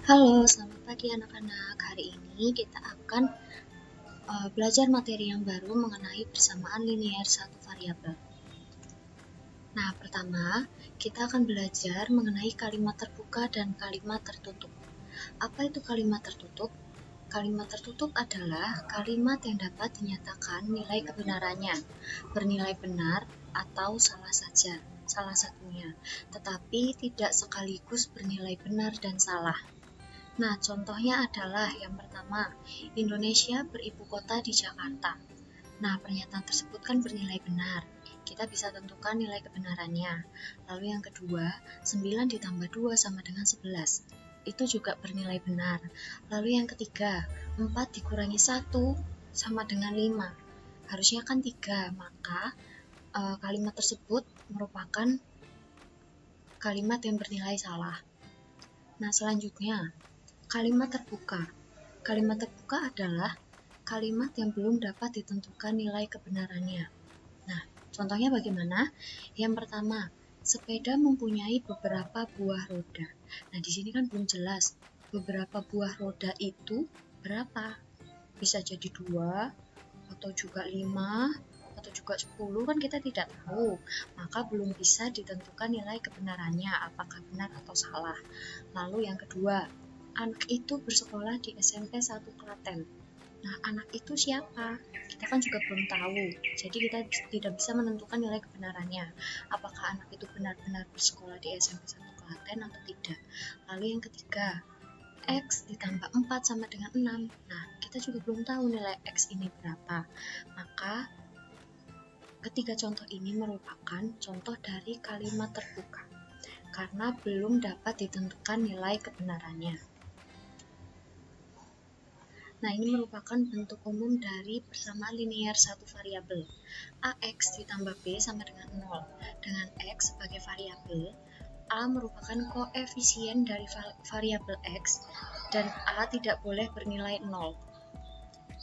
Halo, selamat pagi anak-anak. Hari ini kita akan belajar materi yang baru mengenai persamaan linear satu variabel. Nah, pertama, kita akan belajar mengenai kalimat terbuka dan kalimat tertutup. Apa itu kalimat tertutup? Kalimat tertutup adalah kalimat yang dapat dinyatakan nilai kebenarannya, bernilai benar atau salah satunya, tetapi tidak sekaligus bernilai benar dan salah. Nah, contohnya adalah yang pertama, Indonesia beribu kota di Jakarta. Nah, pernyataan tersebut kan bernilai benar. Kita bisa tentukan nilai kebenarannya. Lalu yang kedua, 9 ditambah 2 sama dengan 11. Itu juga bernilai benar. Lalu yang ketiga, 4 dikurangi 1 sama dengan 5. Harusnya kan 3, maka kalimat tersebut merupakan kalimat yang bernilai salah. Nah, selanjutnya, kalimat terbuka. Kalimat terbuka adalah kalimat yang belum dapat ditentukan nilai kebenarannya. Nah, contohnya bagaimana? Yang pertama, sepeda mempunyai beberapa buah roda. Nah, di sini kan belum jelas beberapa buah roda itu berapa. Bisa jadi 2, atau juga 5, atau juga 10, kan kita tidak tahu. Maka belum bisa ditentukan nilai kebenarannya, apakah benar atau salah. Lalu yang kedua, anak itu bersekolah di SMP 1 Klaten. Nah, anak itu siapa? Kita kan juga belum tahu. Jadi kita tidak bisa menentukan nilai kebenarannya. Apakah anak itu benar-benar bersekolah di SMP 1 Klaten atau tidak. Lalu yang ketiga, X ditambah 4 sama dengan 6. Nah, kita juga belum tahu nilai X ini berapa. Maka ketiga contoh ini merupakan contoh dari kalimat terbuka karena belum dapat ditentukan nilai kebenarannya. Nah, ini merupakan bentuk umum dari persamaan linear satu variabel. AX ditambah B sama dengan 0. Dengan X sebagai variabel, A merupakan koefisien dari variabel X dan A tidak boleh bernilai 0.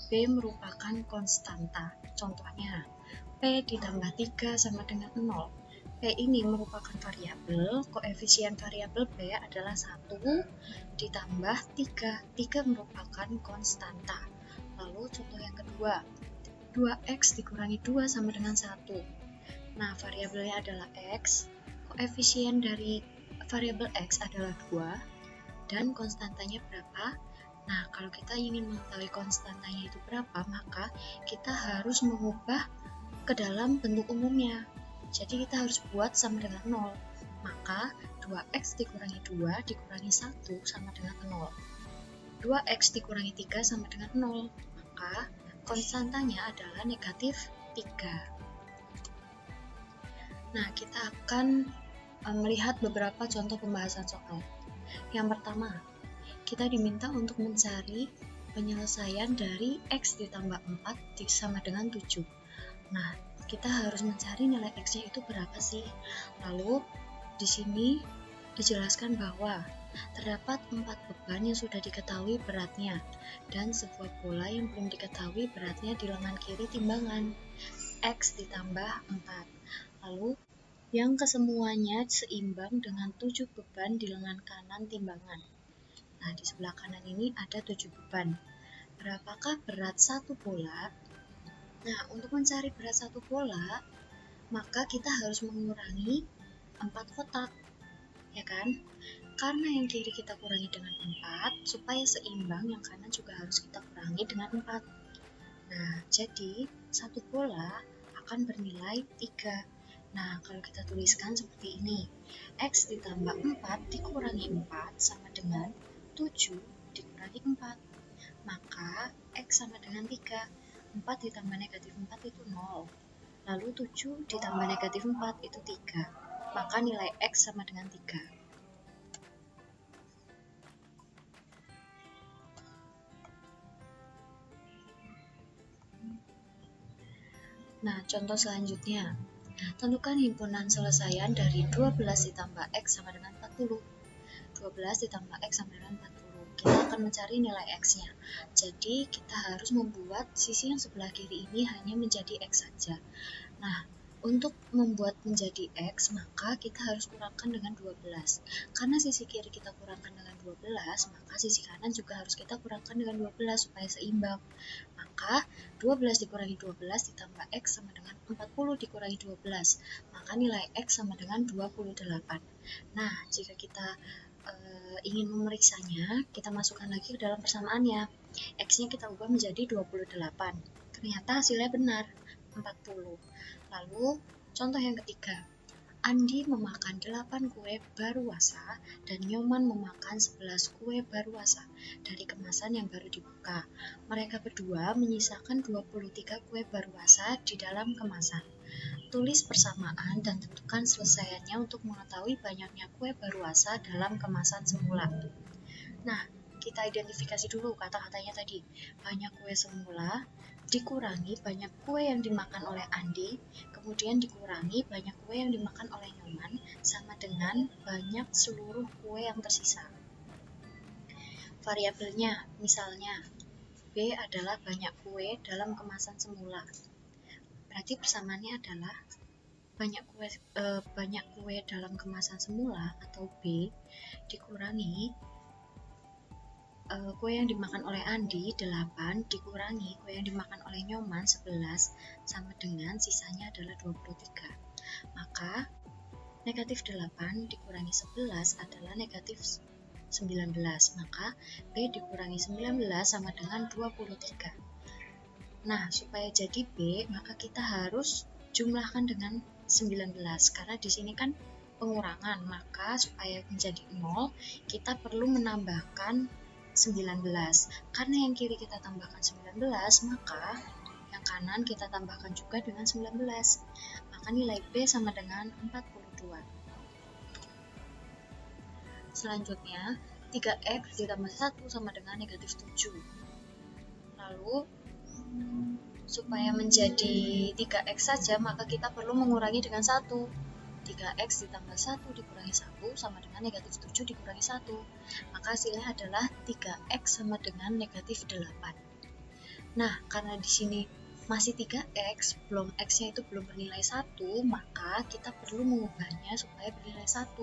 B merupakan konstanta. Contohnya, P ditambah 3 sama dengan 0. P ini merupakan variabel, koefisien variabel B adalah 1 ditambah 3. 3 merupakan konstanta. Lalu contoh yang kedua, 2x dikurangi 2 sama dengan 1. Nah, variabelnya adalah x, koefisien dari variabel x adalah 2, dan konstantanya berapa? Nah, kalau kita ingin mengetahui konstantanya itu berapa, maka kita harus mengubah ke dalam bentuk umumnya. Jadi kita harus buat sama dengan 0. Maka 2x dikurangi 2 dikurangi 1 sama dengan 0. 2x dikurangi 3 sama dengan 0. Maka konstantanya adalah negatif 3. Nah, kita akan melihat beberapa contoh pembahasan soal. Yang pertama, kita diminta untuk mencari penyelesaian dari x ditambah 4 sama dengan 7. Nah, kita harus mencari nilai x-nya itu berapa sih? Lalu, di sini dijelaskan bahwa terdapat 4 beban yang sudah diketahui beratnya dan sebuah bola yang belum diketahui beratnya di lengan kiri timbangan x ditambah 4. Lalu, yang kesemuanya seimbang dengan 7 beban di lengan kanan timbangan. Nah, di sebelah kanan ini ada 7 beban. Berapakah berat satu bola? Nah, untuk mencari berat satu bola, maka kita harus mengurangi 4 kotak, ya kan? Karena yang kiri kita kurangi dengan 4, supaya seimbang, yang kanan juga harus kita kurangi dengan 4. Nah, jadi satu bola akan bernilai 3. Nah, kalau kita tuliskan seperti ini, x ditambah 4 dikurangi 4 sama dengan 7 dikurangi 4. Maka x sama dengan 3. 4 ditambah negatif 4 itu 0. Lalu 7 ditambah negatif 4 itu 3. Maka nilai x sama dengan 3. Nah, contoh selanjutnya. Tentukan himpunan selesaian dari 12 ditambah x sama dengan 40. 12 ditambah x sama dengan 40. Kita akan mencari nilai x-nya. Jadi, kita harus membuat sisi yang sebelah kiri ini hanya menjadi x saja. Nah, Untuk membuat menjadi X, maka kita harus kurangkan dengan 12. Karena sisi kiri kita kurangkan dengan 12, maka sisi kanan juga harus kita kurangkan dengan 12 supaya seimbang. Maka 12 dikurangi 12 ditambah X sama dengan 40 dikurangi 12. Maka nilai X sama dengan 28. Nah, jika kita ingin memeriksanya, kita masukkan lagi ke dalam persamaannya. X-nya kita ubah menjadi 28. Ternyata hasilnya benar, 40. Lalu, contoh yang ketiga. Andi memakan 8 kue baruasa dan Nyoman memakan 11 kue baruasa dari kemasan yang baru dibuka. Mereka berdua menyisakan 23 kue baruasa di dalam kemasan. Tulis persamaan dan tentukan selesaiannya untuk mengetahui banyaknya kue baruasa dalam kemasan semula. Nah, kita identifikasi dulu kata-katanya tadi. Banyak kue semula dikurangi banyak kue yang dimakan oleh Andi, kemudian dikurangi banyak kue yang dimakan oleh Nyoman, sama dengan banyak seluruh kue yang tersisa. Variabelnya, misalnya, B adalah banyak kue dalam kemasan semula. Berarti persamaannya adalah banyak kue dalam kemasan semula atau B dikurangi kue yang dimakan oleh Andi 8 dikurangi kue yang dimakan oleh Nyoman 11 sama dengan sisanya adalah 23. Maka negatif 8 dikurangi 11 adalah negatif 19. Maka B dikurangi 19 sama dengan 23. Nah, supaya jadi B, maka kita harus jumlahkan dengan 19. Karena di sini kan pengurangan, maka supaya menjadi 0, kita perlu menambahkan 19. Karena yang kiri kita tambahkan 19, maka yang kanan kita tambahkan juga dengan 19. Maka nilai B sama dengan 42. Selanjutnya, 3X ditambah 1 sama dengan negatif 7. Lalu, supaya menjadi 3X saja, maka kita perlu mengurangi dengan 1. 3X ditambah 1 dikurangi 1 sama dengan negatif 7 dikurangi 1. Maka hasilnya adalah 3X sama dengan negatif 8. Nah, karena di sini masih 3X, X-nya itu belum bernilai 1, maka kita perlu mengubahnya supaya bernilai 1.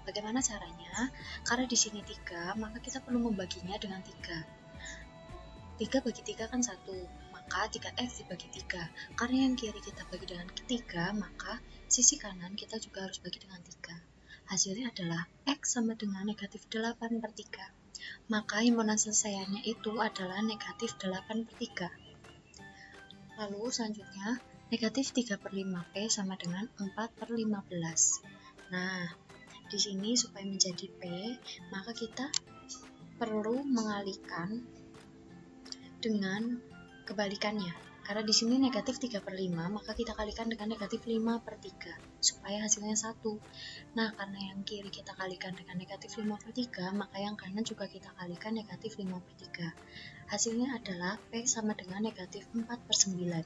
Bagaimana caranya? Karena di sini 3, maka kita perlu membaginya dengan 3. 3 bagi 3 kan 1, maka 3X dibagi 3. Karena yang kiri kita bagi dengan 3, maka sisi kanan kita juga harus bagi dengan 3. Hasilnya adalah X sama dengan negatif 8 per 3. Maka himpunan selesaiannya itu adalah negatif 8 per 3. Lalu selanjutnya, negatif 3 per 5P sama dengan 4 per 15. Nah, di sini supaya menjadi P, maka kita perlu mengalihkan dengan kebalikannya. Karena di sini negatif 3 per 5, maka kita kalikan dengan negatif 5 per 3, supaya hasilnya 1. Nah, karena yang kiri kita kalikan dengan negatif 5 per 3, maka yang kanan juga kita kalikan negatif 5 per 3. Hasilnya adalah P sama dengan negatif 4 per 9.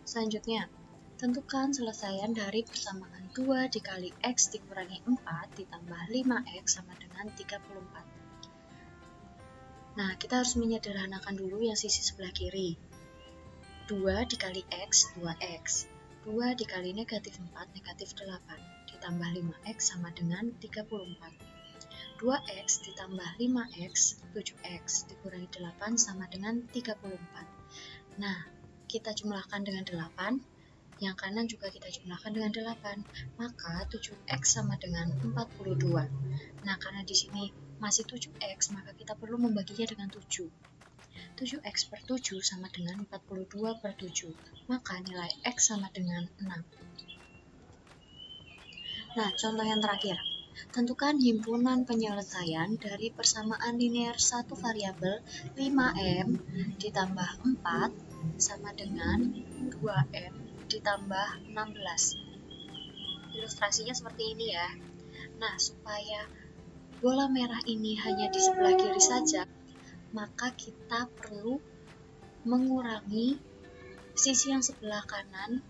Selanjutnya, tentukan selesaian dari persamaan 2 dikali X dikurangi 4 ditambah 5X sama dengan 34. Nah, kita harus menyederhanakan dulu yang sisi sebelah kiri. 2 dikali X, 2X. 2 dikali negatif 4, negatif 8. Ditambah 5X sama dengan 34. 2X ditambah 5X, 7X. Dikurangi 8 sama dengan 34. Nah, kita jumlahkan dengan 8. Yang kanan juga kita jumlahkan dengan 8. Maka 7X sama dengan 42. Nah, karena di sini masih 7X, maka kita perlu membaginya dengan 7. 7X per 7 sama dengan 42 per 7. Maka nilai X sama dengan 6. Nah, contoh yang terakhir. Tentukan himpunan penyelesaian dari persamaan linear satu variabel 5M ditambah 4 sama dengan 2M ditambah 16. Ilustrasinya seperti ini ya. Nah, supaya bola merah ini hanya di sebelah kiri saja, maka kita perlu mengurangi sisi yang sebelah kanan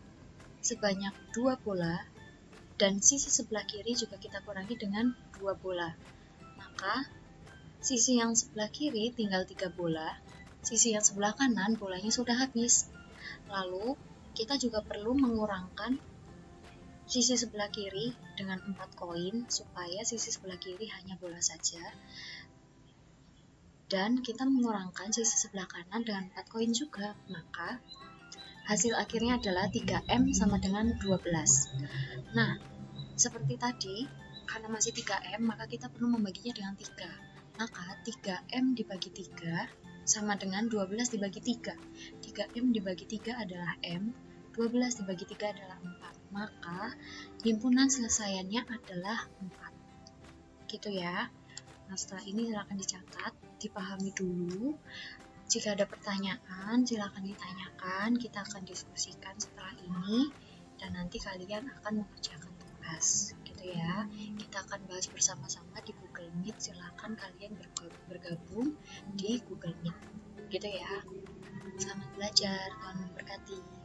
sebanyak 2 bola, dan sisi sebelah kiri juga kita kurangi dengan 2 bola. Maka sisi yang sebelah kiri tinggal 3 bola, sisi yang sebelah kanan bolanya sudah habis. Lalu kita juga perlu mengurangkan sisi sebelah kiri dengan 4 koin supaya sisi sebelah kiri hanya bola saja, dan kita mengurangkan sisi sebelah kanan dengan 4 koin juga, maka hasil akhirnya adalah 3M sama dengan 12. Nah, seperti tadi, karena masih 3M, maka kita perlu membaginya dengan 3. Maka 3M dibagi 3 sama dengan 12 dibagi 3. 3M dibagi 3 adalah M, 12 dibagi 3 adalah 4. Maka himpunan selesaiannya adalah 4. Gitu ya. Nah, setelah ini silakan dicatat, dipahami dulu. Jika ada pertanyaan, silakan ditanyakan. Kita akan diskusikan setelah ini, dan nanti kalian akan mengerjakan tugas. Gitu ya. Kita akan bahas bersama-sama di Google Meet. Silakan kalian bergabung di Google Meet. Gitu ya. Selamat belajar, Tuhan memberkati.